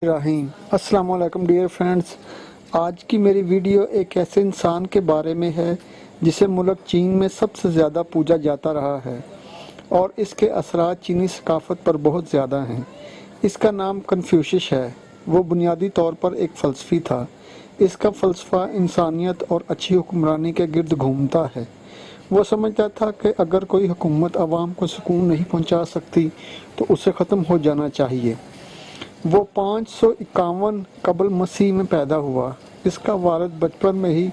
अस्सलाम वालेकुम dear friends. आज की मेरी वीडियो एक ऐसे इंसान के बारे में है जिसे मुल्क चीन में सबसे ज़्यादा पूजा जाता रहा है और इसके असरात चीनी सकाफ़त पर बहुत ज़्यादा हैं। इसका नाम कन्फ्यूशियस है। वो बुनियादी तौर पर एक फ़लसफ़ी था। इसका फ़लसफ़ा इंसानियत और अच्छी हुक्मरानी के गिर्द घूमता है। वो समझता था कि अगर कोई हुकूमत आवाम को सुकून नहीं पहुंचा सकती तो उसे ख़त्म हो जाना चाहिए। वो 551 कबल मसीह में पैदा हुआ। इसका वालिद बचपन में ही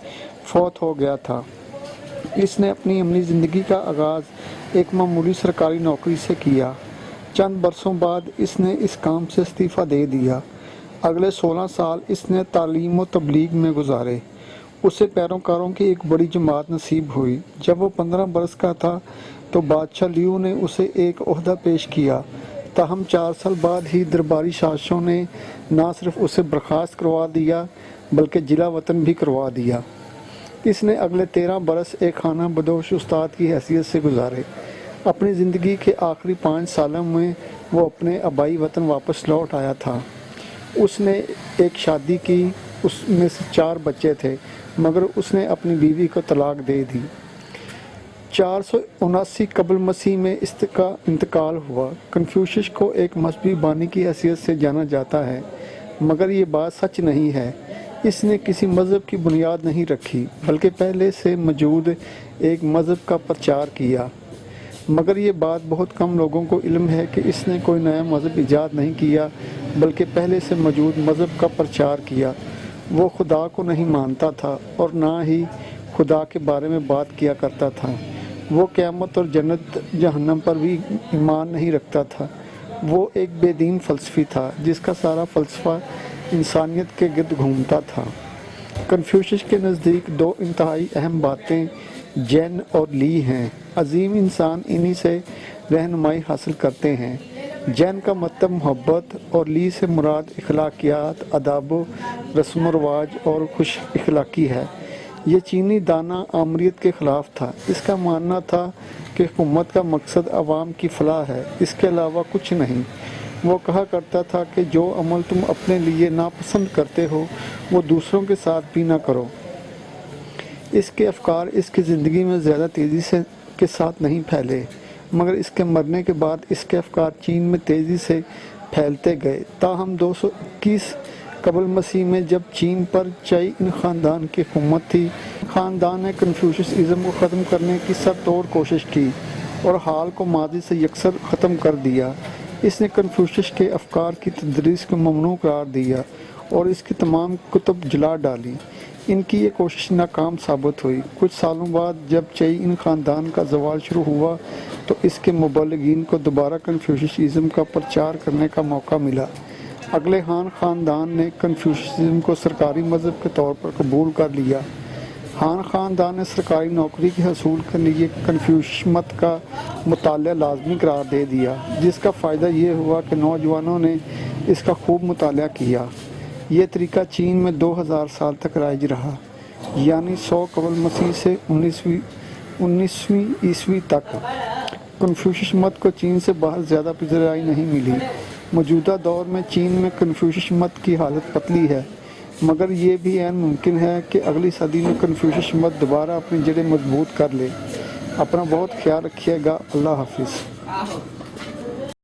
फौत हो गया था। इसने अपनी अमली ज़िंदगी का आगाज़ एक मामूली सरकारी नौकरी से किया। चंद बरसों बाद इसने इस काम से इस्तीफ़ा दे दिया। अगले 16 साल इसने तालीम व तबलीग में गुजारे। उसे पैरोकारों की एक बड़ी जमात नसीब हुई। जब वो 15 बरस का था तो बादशाह लियू ने उसे एक ओहदा पेश किया। ताहम 4 साल बाद ही दरबारी शासकों ने न सिर्फ उसे बर्खास्त करवा दिया बल्कि जिला वतन भी करवा दिया। इसने अगले 13 बरस एक खाना बदोश उस्ताद की हैसियत से गुजारे। अपनी ज़िंदगी के आखिरी 5 सालों में वो अपने आबाई वतन वापस लौट आया था। उसने एक शादी की, उसमें से 4 बच्चे थे, मगर उसने अपनी बीवी को तलाक दे दी। 479 कबल मसीह में इसका इंतकाल हुआ। कन्फ्यूशियस को एक मजहबी बानी की हैसियत से जाना जाता है, मगर ये बात सच नहीं है। इसने किसी मज़हब की बुनियाद नहीं रखी बल्कि पहले से मौजूद एक मज़हब का प्रचार किया। मगर ये बात बहुत कम लोगों को इल्म है कि इसने कोई नया मज़हब ईजाद नहीं किया बल्कि पहले से मौजूद मज़हब का प्रचार किया। वो खुदा को नहीं मानता था और ना ही खुदा के बारे में बात किया करता था। वो क़यामत और जन्नत जहन्नम पर भी ईमान नहीं रखता था। वो एक बेदीन फ़लसफ़ी था जिसका सारा फ़लसफ़ा इंसानियत के गिर्द घूमता था। कन्फ्यूशियस के नज़दीक 2 इंतहाई अहम बातें जैन और ली हैं। अजीम इंसान इन्हीं से रहनुमाई हासिल करते हैं। जैन का मतलब मोहब्बत और ली से मुराद इखलाकियात, अदाब, रस्म व रवाज और खुश इखलाकी है। ये चीनी दाना आमरीत के ख़िलाफ़ था। इसका मानना था कि हुकूमत का मकसद अवाम की फलाह है, इसके अलावा कुछ नहीं। वो कहा करता था कि जो अमल तुम अपने लिए नापसंद करते हो वो दूसरों के साथ भी ना करो। इसके अफकार इसकी ज़िंदगी में ज़्यादा तेज़ी से के साथ नहीं फैले, मगर इसके मरने के बाद इसके अफकार चीन में तेज़ी से फैलते गए। ताहम 221 कबल मसीह में जब चीन पर चई इन ख़ानदान की हुकूमत थी, ख़ानदान ने कन्फ्यूशियसिज़म को ख़त्म करने की सर तोड़ कोशिश की और हाल को माजी से यकसर ख़त्म कर दिया। इसने कन्फ्यूशियस के अफकार की तदरीस को ममनू करार दिया और इसकी तमाम कुतुब जला डाली। इनकी ये कोशिश नाकाम साबित हुई। कुछ सालों बाद जब चई इन ख़ानदान का ज़वाल शुरू हुआ तो इसके मुबल्लिगीन को दोबारा कन्फ्यूशियसिज़म का प्रचार करने का मौका मिला। अगले हान ख़ानदान ने कन्फ्यूशियसिज़म को सरकारी मज़हब के तौर पर कबूल कर लिया। हान ख़ानदान ने सरकारी नौकरी के हसूल के लिए कन्फ्यूशियस मत का मुताला लाजमी करार दे दिया, जिसका फ़ायदा ये हुआ कि नौजवानों ने इसका खूब मुताला किया। ये तरीका चीन में 2000 साल तक राइज रहा, यानी 100 कबल मसीह से 19वीं ईस्वी तक। कन्फ्यूशियस मत को चीन से बाहर ज़्यादा पज़ीराई नहीं मिली। मौजूदा दौर में चीन में कन्फ्यूशियस मत की हालत पतली है, मगर ये भी ऐन मुमकिन है कि अगली सदी में कन्फ्यूशियस मत दोबारा अपनी जड़ें मजबूत कर ले। अपना बहुत ख्याल रखिएगा। अल्लाह हाफिज़।